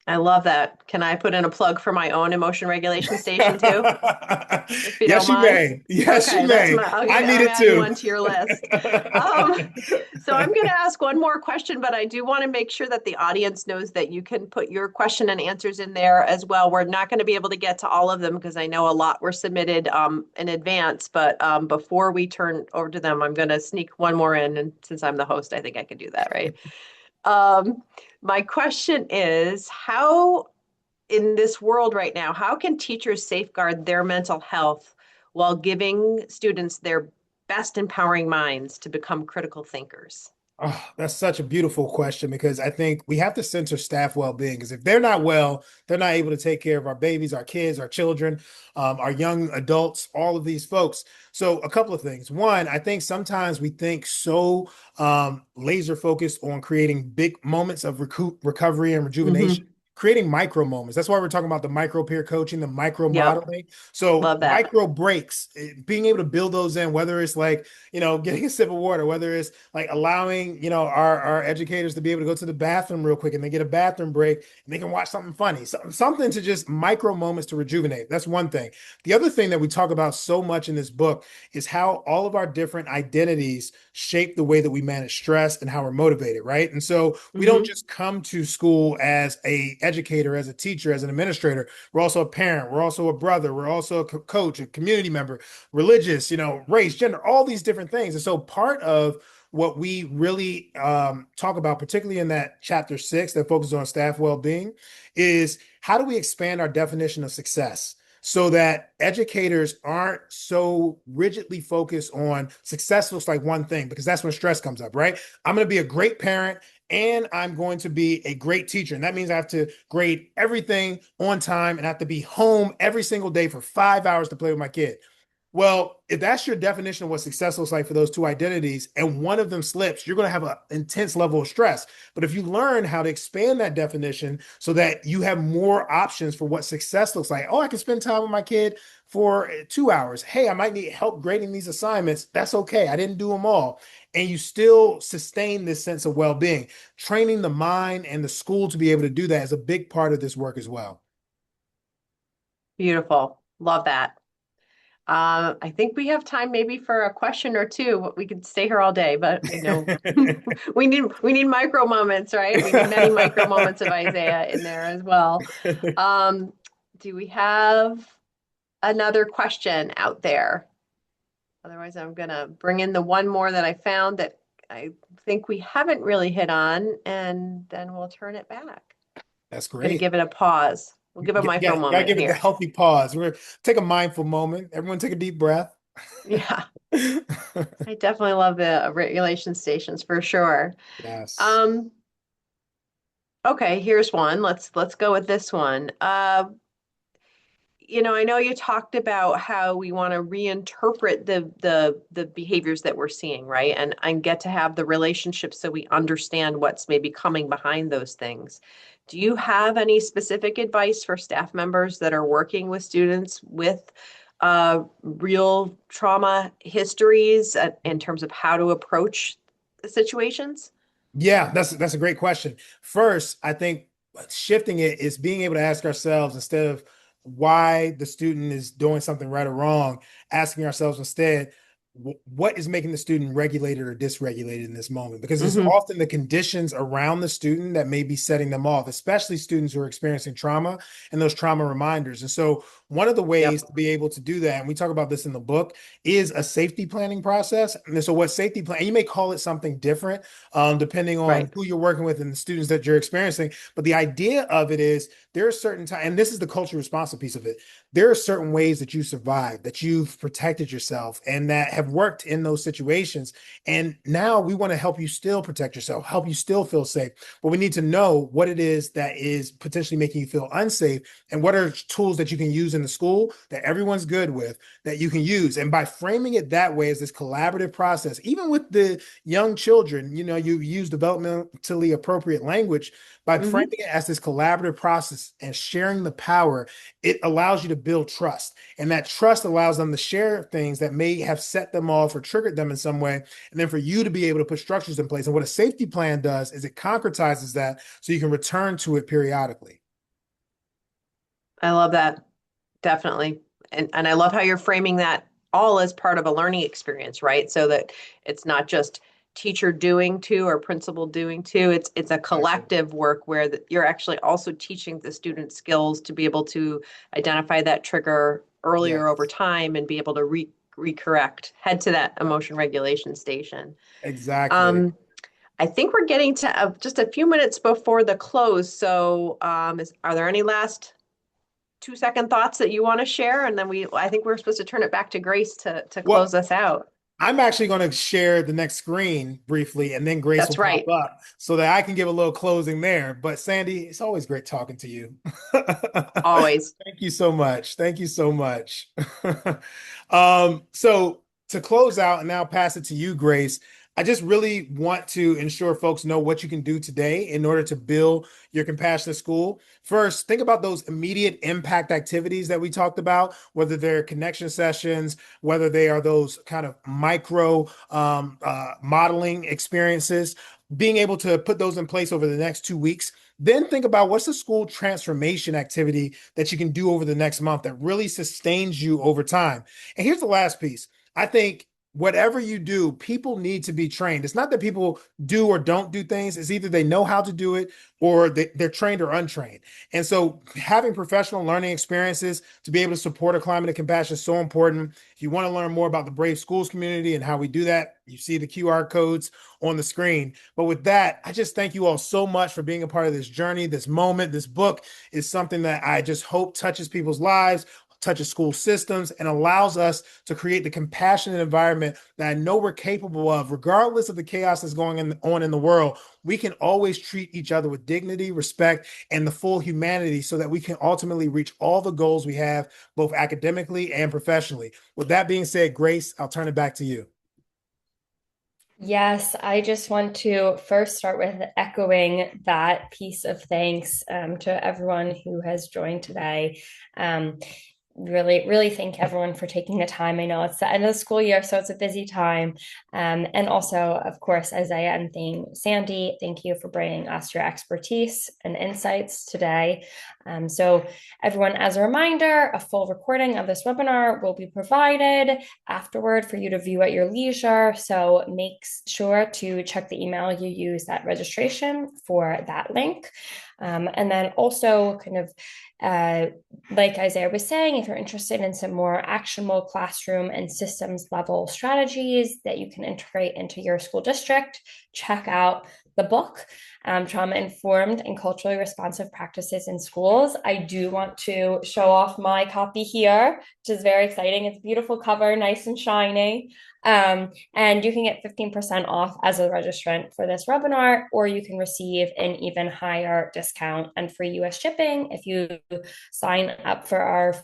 I love that. Can I put in a plug for my own emotion regulation station too? If you Yes, don't you mind. may. Yes, you Okay, may. I need I'm it adding too. one to your list. So I'm going to ask one more question, but I do want to make sure that the audience knows that you can put your question and answers in there as well. We're not going to be able to get to all of them because I know a lot were submitted in advance, but before we turn over to them, I'm going to sneak one more in. And since I'm the host, I think I can do that, right? My question is, how in this world right now, how can teachers safeguard their mental health while giving students their best empowering minds to become critical thinkers? Oh, that's such a beautiful question because I think we have to center staff well-being because if they're not well, they're not able to take care of our babies, our kids, our children, our young adults, all of these folks. So a couple of things. One, I think sometimes we think so laser focused on creating big moments of recovery and rejuvenation. Creating micro moments. That's why we're talking about the micro peer coaching, the micro modeling. So Love that. micro breaks, being able to build those in, whether it's like, getting a sip of water, whether it's like allowing, our educators to be able to go to the bathroom real quick and they get a bathroom break and they can watch something funny, something to just micro moments to rejuvenate. That's one thing. The other thing that we talk about so much in this book is how all of our different identities shape the way that we manage stress and how we're motivated, right? And so we don't just come to school as a educator, as a teacher, as an administrator. We're also a parent. We're also a brother. We're also a coach, a community member, religious, race, gender, all these different things. And so part of what we really talk about, particularly in that chapter 6 that focuses on staff well-being, is how do we expand our definition of success so that educators aren't so rigidly focused on success looks like one thing, because that's when stress comes up, right? I'm going to be a great parent and I'm going to be a great teacher. And that means I have to grade everything on time and I have to be home every single day for 5 hours to play with my kid. Well, if that's your definition of what success looks like for those two identities, and one of them slips, you're going to have an intense level of stress. But if you learn how to expand that definition so that you have more options for what success looks like, oh, I can spend time with my kid for 2 hours. Hey, I might need help grading these assignments. That's okay. I didn't do them all. And you still sustain this sense of well-being. Training the mind and the school to be able to do that is a big part of this work as well. Beautiful. Love that. I think we have time maybe for a question or two. We could stay here all day, but I know we need micro moments, right? We need many micro moments of Isaiah in there as well. Do we have another question out there? Otherwise, I'm going to bring in the one more that I found that I think we haven't really hit on, and then we'll turn it back. That's I'm going to great. give it a pause. We'll give a micro Gotta moment give it the here. healthy pause. We're gonna take a mindful moment. Everyone take a deep breath. Yeah, I definitely love the regulation stations for sure. Yes. Um, okay, here's one. Let's go with this one. I know you talked about how we want to reinterpret the behaviors that we're seeing, right? And get to have the relationships so we understand what's maybe coming behind those things. Do you have any specific advice for staff members that are working with students with real trauma histories in terms of how to approach the situations? Yeah, that's a great question. First, I think shifting it is being able to ask ourselves, instead of why the student is doing something right or wrong, asking ourselves instead, what is making the student regulated or dysregulated in this moment? Because it's Hmm. often the conditions around the student that may be setting them off, especially students who are experiencing trauma and those trauma reminders. And so one of the ways Yep. to be able to do that, and we talk about this in the book, is a safety planning process. And so what safety plan, and you may call it something different, depending on Right. who you're working with and the students that you're experiencing. But the idea of it is there are certain times, and this is the culture responsive piece of it. There are certain ways that you survive, that you've protected yourself, and that have worked in those situations. And now we want to help you still protect yourself, help you still feel safe. But we need to know what it is that is potentially making you feel unsafe, and what are tools that you can use in the school that everyone's good with that you can use. And by framing it that way as this collaborative process, even with the young children, you use developmentally appropriate language. By framing Hmm. it as this collaborative process and sharing the power, it allows you to build trust. And that trust allows them to share things that may have set them off or triggered them in some way. And then for you to be able to put structures in place. And what a safety plan does is it concretizes that so you can return to it periodically. I love that. Definitely. And I love how you're framing that all as part of a learning experience, right? So that it's not just teacher doing to or principal doing to. It's a Exactly. collective work where you're actually also teaching the student skills to be able to identify that trigger earlier over Yes, time and be able to recorrect, head to that emotion regulation station. exactly. Um, I think we're getting to just a few minutes before the close. So, are there any last 2-second thoughts that you want to share? And then I think we're supposed to turn it back to Grace to close Well, us out. I'm actually going to share the next screen briefly, and then Grace will That's pop right. up so that I can give a little closing there. But Sandy, it's always great talking to you. Always. Thank you so much. Thank you so much. So to close out and now pass it to you, Grace, I just really want to ensure folks know what you can do today in order to build your compassionate school. First, think about those immediate impact activities that we talked about, whether they're connection sessions, whether they are those kind of micro modeling experiences, being able to put those in place over the next 2 weeks. Then think about what's the school transformation activity that you can do over the next month that really sustains you over time. And here's the last piece. I think whatever you do, people need to be trained. It's not that people do or don't do things. It's either they know how to do it or they're trained or untrained. And so having professional learning experiences to be able to support a climate of compassion is so important. If you want to learn more about the Brave Schools community and how we do that, you see the QR codes on the screen. But with that, I just thank you all so much for being a part of this journey, this moment. This book is something that I just hope touches people's lives, touches school systems, and allows us to create the compassionate environment that I know we're capable of, regardless of the chaos that's going on in the world. We can always treat each other with dignity, respect, and the full humanity so that we can ultimately reach all the goals we have, both academically and professionally. With that being said, Grace, I'll turn it back to you. Yes, I just want to first start with echoing that piece of thanks to everyone who has joined today. Um, really thank everyone for taking the time. I know it's the end of the school year, so it's a busy time. And also, of course, Isaiah and Sandy, thank you for bringing us your expertise and insights today. So everyone, as a reminder, a full recording of this webinar will be provided afterward for you to view at your leisure. So make sure to check the email you use at registration for that link. And then also kind of like Isaiah was saying, if you're interested in some more actionable classroom and systems level strategies that you can integrate into your school district, check out the book, Trauma Informed and Culturally Responsive Practices in Schools. I do want to show off my copy here, which is very exciting. It's a beautiful cover, nice and shiny. And you can get 15% off as a registrant for this webinar, or you can receive an even higher discount and free US shipping if you sign up for our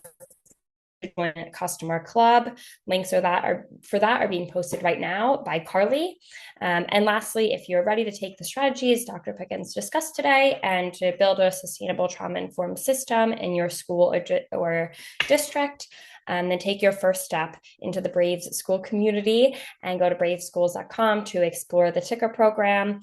customer club. Links are being posted right now by Carly. And lastly, if you're ready to take the strategies Dr. Pickens discussed today and to build a sustainable trauma-informed system in your school or district, then take your first step into the Braves school community and go to braveschools.com to explore the ticker program,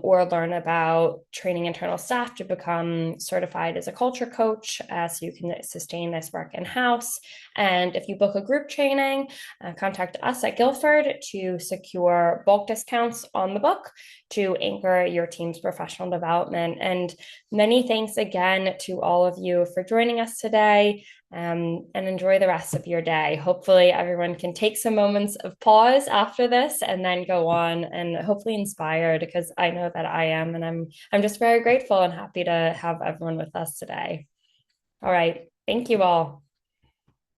or learn about training internal staff to become certified as a culture coach, so you can sustain this work in-house. And if you book a group training, contact us at Guilford to secure bulk discounts on the book to anchor your team's professional development. And many thanks again to all of you for joining us today. And enjoy the rest of your day. Hopefully everyone can take some moments of pause after this and then go on and hopefully inspired, because I know that I am, and I'm just very grateful and happy to have everyone with us today. All right. Thank you all.